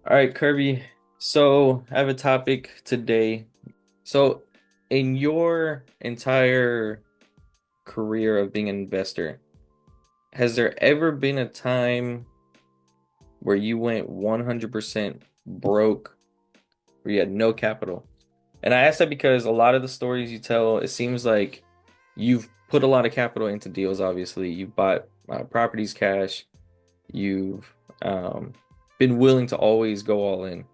All right, Kirby. So I have a topic today. So, in your entire career of being an investor, has there ever been a time where you went 100% broke, where you had no capital? And I ask that because a lot of the stories you tell, it seems like you've put a lot of capital into deals, obviously. You've bought properties cash, you've um, been willing to always go all in.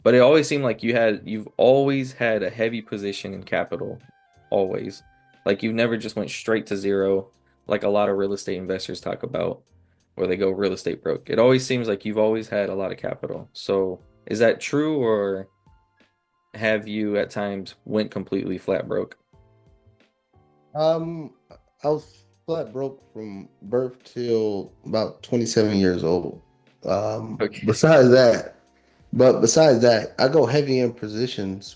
But it always seemed like you've always had a heavy position in capital, always. Like you've never just went straight to zero, like a lot of real estate investors talk about, where they go real estate broke. It always seems like you've always had a lot of capital. So is that true, or have you at times went completely flat broke? Um, I was flat broke from birth till about 27 years old. Okay. Besides that, I go heavy in positions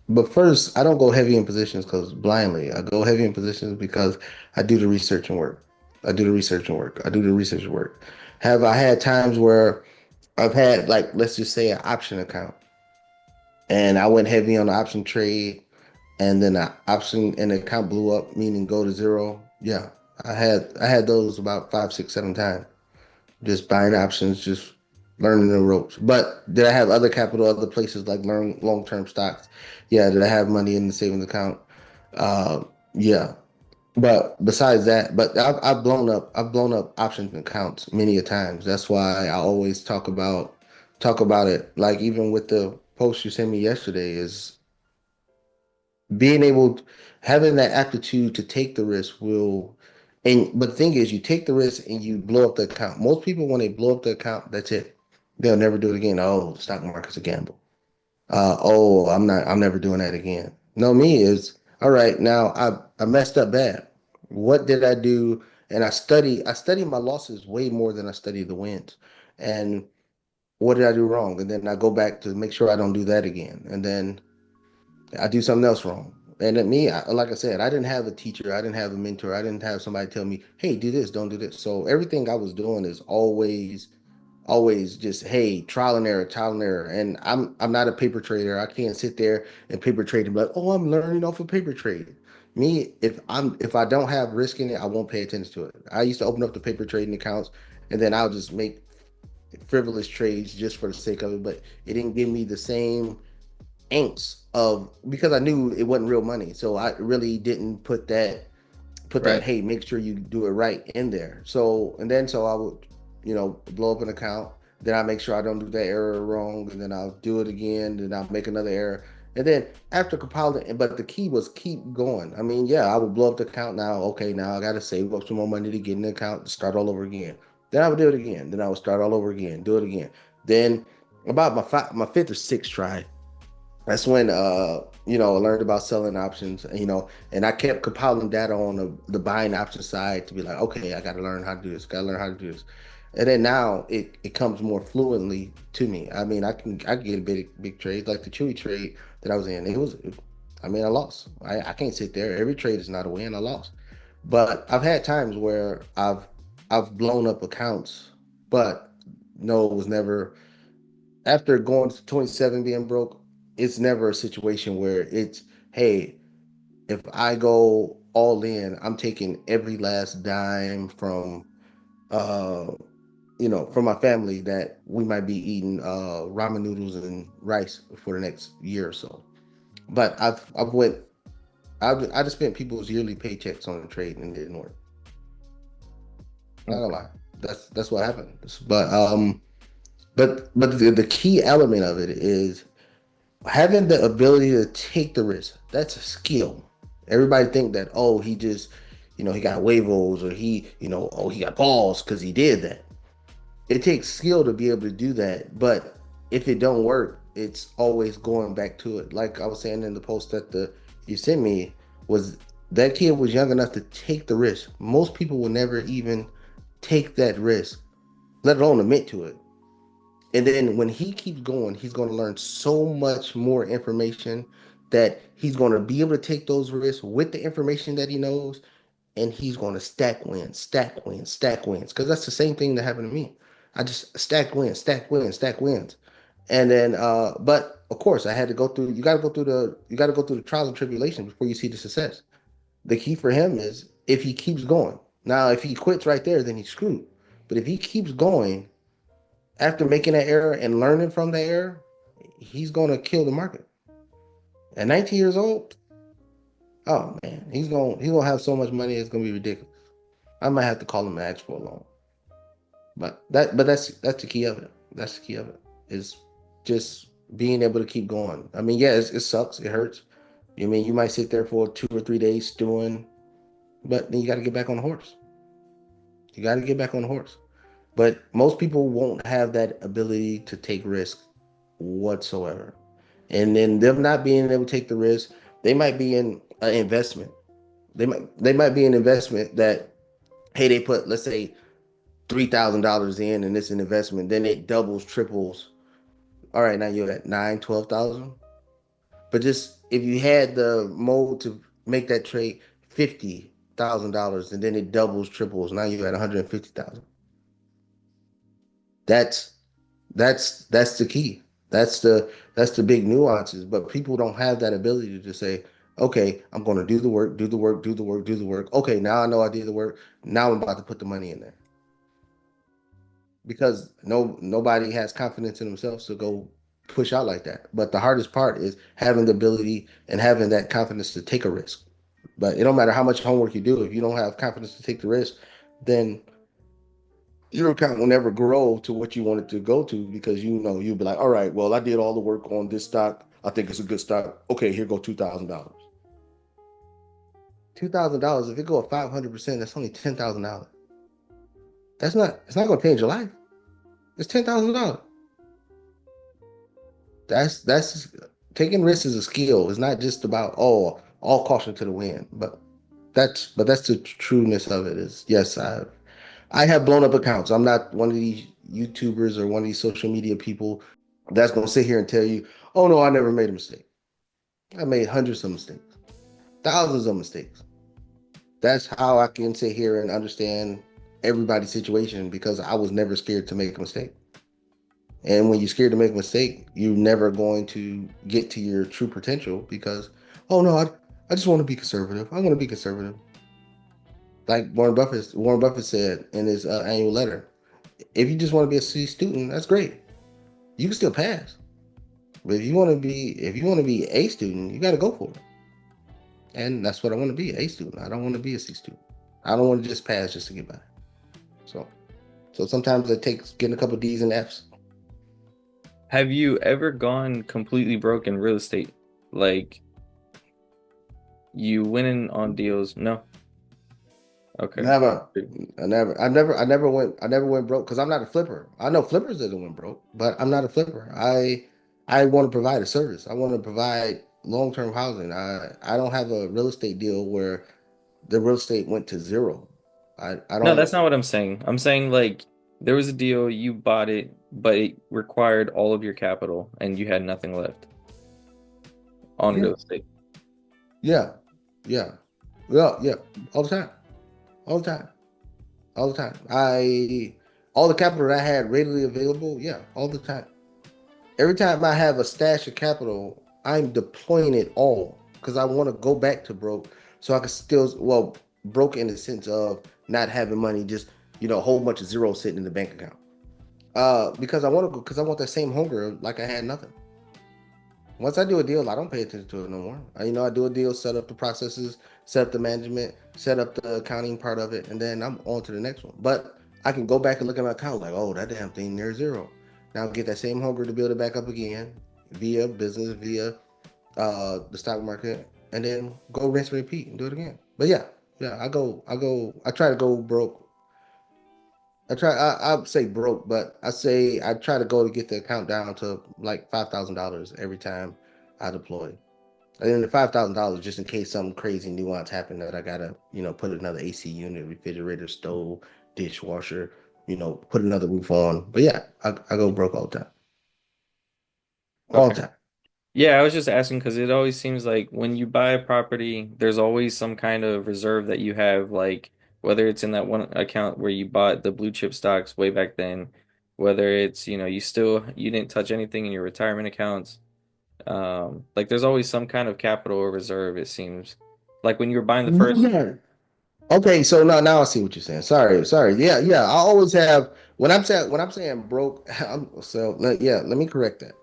but first, I don't go heavy in positions because blindly. I go heavy in positions because I do the research and work. I do the research and work. I do the research and work. Have I had times where I've had, like, let's just say, an option account, and I went heavy on the option trade, and then the option and the account blew up, meaning go to zero. Yeah, I had those about five, six, seven times. Just buying options, just learning the ropes. But did I have other capital, other places like learn long term stocks? Yeah. Did I have money in the savings account? Yeah. But besides that, I've blown up options accounts many a times. That's why I always talk about it. Like even with the post you sent me yesterday, is being able having that aptitude to take the risk will. And but the thing is, you take the risk and you blow up the account. Most people, when they blow up the account, that's it. They'll never do it again. Oh, the stock market's a gamble. Oh, I'm never doing that again. No, me is all right. Now I messed up bad. What did I do? And I study my losses way more than I study the wins. And what did I do wrong? And then I go back to make sure I don't do that again. And then I do something else wrong. And at me, like I said, I didn't have a teacher, I didn't have a mentor, I didn't have somebody tell me, "Hey, do this, don't do this." So everything I was doing is always just, hey, trial and error, trial and error. And I'm not a paper trader. I can't sit there and paper trade and be like, "Oh, I'm learning off of paper trade." Me, if I don't have risk in it, I won't pay attention to it. I used to open up the paper trading accounts, and then I'll just make frivolous trades just for the sake of it, but it didn't give me the same angst of, because I knew it wasn't real money. So I really didn't put that, Right. hey, make sure you do it right in there. So I would, blow up an account. Then I make sure I don't do that error wrong, and then I'll do it again. Then I'll make another error, and then after compiling. But the key was keep going. I mean, yeah, I would blow up the account. Now, okay, now I got to save up some more money to get in the account to start all over again. Then I would do it again. Then I would start all over again, do it again. Then about my fifth or sixth try, that's when I learned about selling options, and I kept compiling data on the buying option side to be like, okay, I got to learn how to do this, got to learn how to do this. And then now it comes more fluently to me. I mean, I can get a big trade like the Chewy trade that I was in. I mean, I lost. I can't sit there. Every trade is not a win. I lost. But I've had times where I've blown up accounts, but no, it was never after going to 27 being broke. It's never a situation where it's, hey, if I go all in, I'm taking every last dime uh from my family that we might be eating ramen noodles and rice for the next year or so. But I just spent people's yearly paychecks on the trade and it didn't work. Not gonna Okay. lie. That's what happened. But the key element of it is having the ability to take the risk. That's a skill. Everybody think that, oh, he just, he got huevos, or oh, he got balls because he did that. It takes skill to be able to do that. But if it don't work, it's always going back to it. Like I was saying in the post that the you sent me, was that kid was young enough to take the risk. Most people will never even take that risk, let alone admit to it. And then when he keeps going, he's going to learn so much more information that he's going to be able to take those risks with the information that he knows, and he's going to stack wins, stack wins, stack wins. Because that's the same thing that happened to me. I just stack wins, stack wins, stack wins. And then, but of course, I had to go through. You got to go through the trials and tribulations before you see the success. The key for him is if he keeps going. Now, if he quits right there, then he's screwed. But if he keeps going after making that error and learning from the error, he's going to kill the market. At 19 years old, oh man, he's gonna have so much money it's gonna be ridiculous. I might have to call him and ask for a loan. But that's the key of it. That's the key of it. Is just being able to keep going. I mean, yeah, it sucks. It hurts. I mean, you might sit there for 2 or 3 days stewing, but then you got to get back on the horse. You got to get back on the horse. But most people won't have that ability to take risk whatsoever. And then them not being able to take the risk, they might be in an investment. They might be an investment that, hey, they put, let's say, $3,000 in and it's an investment, then it doubles, triples. All right, now you're at 9, 12,000. But just if you had the mode to make that trade $50,000 and then it doubles, triples, now you're at 150,000. That's that's the key. That's the big nuances. But people don't have that ability to just say, okay, I'm going to do the work, do the work, do the work, do the work. Okay, now I know I did the work. Now I'm about to put the money in there because nobody has confidence in themselves to go push out like that. But the hardest part is having the ability and having that confidence to take a risk. But it don't matter how much homework you do if you don't have confidence to take the risk, then your account will never grow to what you want it to go to because you'll be like, all right, well, I did all the work on this stock. I think it's a good stock. Okay, here go $2,000. $2,000. If it go up 500%, that's only $10,000. That's not. It's not going to change your life. It's $10,000. That's taking risks is a skill. It's not just about all caution to the wind. But that's the trueness of it. Is yes, I have blown up accounts. I'm not one of these YouTubers or one of these social media people that's going to sit here and tell you, oh no, I never made a mistake. I made hundreds of mistakes, thousands of mistakes. That's how I can sit here and understand everybody's situation because I was never scared to make a mistake. And when you're scared to make a mistake, you're never going to get to your true potential because, oh no, I just want to be conservative. I want to be conservative. Like Warren Buffett said in his annual letter, if you just want to be a C student, that's great. You can still pass. But if you want to be a student, you got to go for it. And that's what I want to be, a student. I don't want to be a C student. I don't want to just pass just to get by. So so sometimes it takes getting a couple D's and F's. Have you ever gone completely broke in real estate? Like you went in on deals? No. Okay. Never. I never went broke because I'm not a flipper. I know flippers that went broke, but I'm not a flipper. I want to provide a service. I want to provide long-term housing. I don't have a real estate deal where the real estate went to zero. I No, that's don't. not what I'm saying. I'm saying like there was a deal, you bought it, but it required all of your capital and you had nothing left on Yeah, real estate. yeah, yeah, yeah. All the time, all the time, all the time. All the capital that I had readily available. Yeah, all the time. Every time I have a stash of capital, I'm deploying it all because I want to go back to broke so I can still, well, broke in the sense of not having money, just a whole bunch of zeros sitting in the bank account. Because I want to go, because I want that same hunger like I had nothing. Once I do a deal, I don't pay attention to it no more. I do a deal, set up the processes, set up the management, set up the accounting part of it, and then I'm on to the next one. But I can go back and look at my account like, oh, that damn thing near zero. Now get that same hunger to build it back up again via business, via the stock market, and then go rinse and repeat and do it again. But yeah, yeah, I try to go broke. I would say broke, but I try to go to get the account down to like $5,000 every time I deploy. And then the $5,000 just in case something crazy nuance happened that I gotta, put another AC unit, refrigerator, stove, dishwasher, put another roof on. But yeah, I go broke all the time. All Okay. the time. Yeah, I was just asking because it always seems like when you buy a property, there's always some kind of reserve that you have, like whether it's in that one account where you bought the blue chip stocks way back then, whether it's, you didn't touch anything in your retirement accounts. Like there's always some kind of capital or reserve, it seems. Like when you were buying the first, Yeah. Okay, so now I see what you're saying. Sorry. Yeah, yeah. I always have when I'm saying broke. Let me correct that.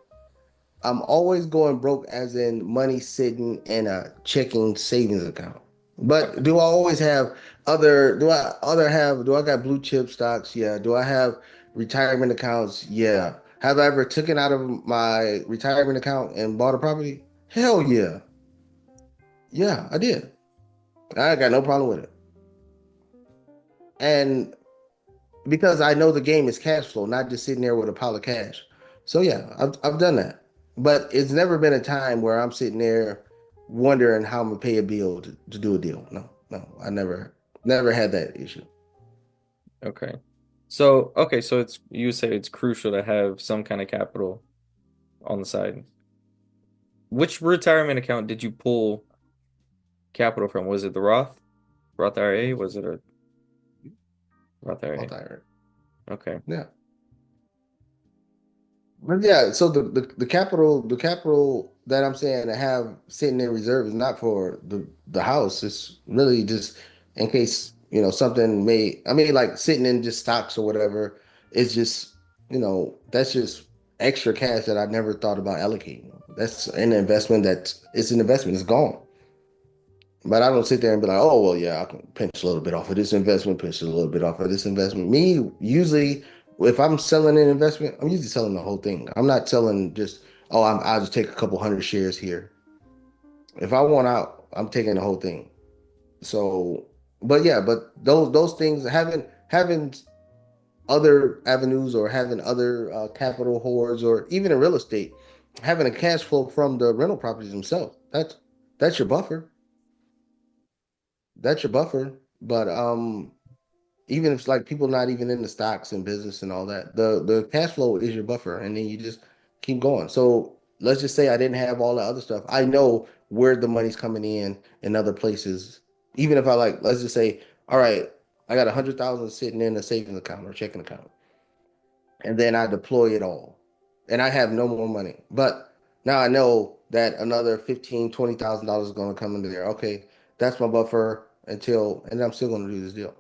I'm always going broke, as in money sitting in a checking savings account. But okay. do I always have do I got blue chip stocks? Yeah. Do I have retirement accounts? Yeah. Have I ever taken out of my retirement account and bought a property? Hell yeah. Yeah, I did. I got no problem with it. And because I know the game is cash flow, not just sitting there with a pile of cash. So yeah, I've done that. But it's never been a time where I'm sitting there wondering how I'm gonna pay a bill to do a deal. No, no, I never had that issue. Okay. So it's you say it's crucial to have some kind of capital on the side. Which retirement account did you pull capital from? Was it the Roth IRA? Was it a Roth IRA? Multi-area. Okay. Yeah. But yeah, so the capital that I'm saying to have sitting in reserve is not for the house. It's really just in case, something may, I mean, like sitting in just stocks or whatever. It's just, that's just extra cash that I never thought about allocating. That's an investment it's an investment, it's gone. But I don't sit there and be like, oh, well, yeah, I can pinch a little bit off of this investment, pinch a little bit off of this investment. Me, usually, if I'm selling an investment, I'm usually selling the whole thing. I'm not selling just, oh, I'll just take a couple hundred shares here. If I want out, I'm taking the whole thing. So, but yeah, but those things, having other avenues or having other capital hoards or even in real estate, having a cash flow from the rental properties themselves, that's your buffer. That's your buffer. But even if it's like people not even in the stocks and business and all that, the cash flow is your buffer, and then you just keep going. So let's just say I didn't have all the other stuff. I know where the money's coming in other places. Even if I like, let's just say, all right, I got 100,000 sitting in a savings account or checking account, and then I deploy it all, and I have no more money. But now I know that another 15, $20,000 is going to come into there. Okay, that's my buffer and I'm still going to do this deal.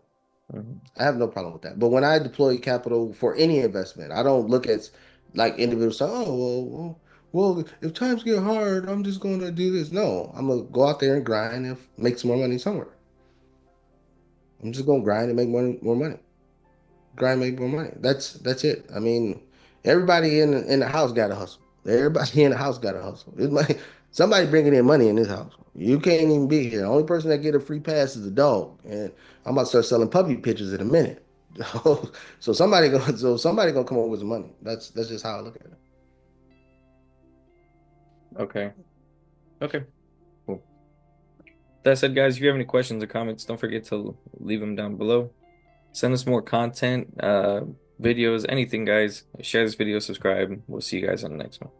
Mhm. I have no problem with that. But when I deploy capital for any investment, I don't look at like individuals say, oh, well, if times get hard, I'm just going to do this. No, I'm going to go out there and grind and make some more money somewhere. I'm just going to grind and make more money. Grind, make more money. That's it. I mean, everybody in the house got to hustle. Everybody in the house got to hustle. It's like somebody bringing in money in this house. You can't even be here. The only person that get a free pass is the dog. And I'm about to start selling puppy pictures in a minute. So somebody gonna come up with some money. That's just how I look at it. Okay. Okay. Cool. That said, guys, if you have any questions or comments, don't forget to leave them down below. Send us more content, videos, anything, guys. Share this video, subscribe. We'll see you guys on the next one.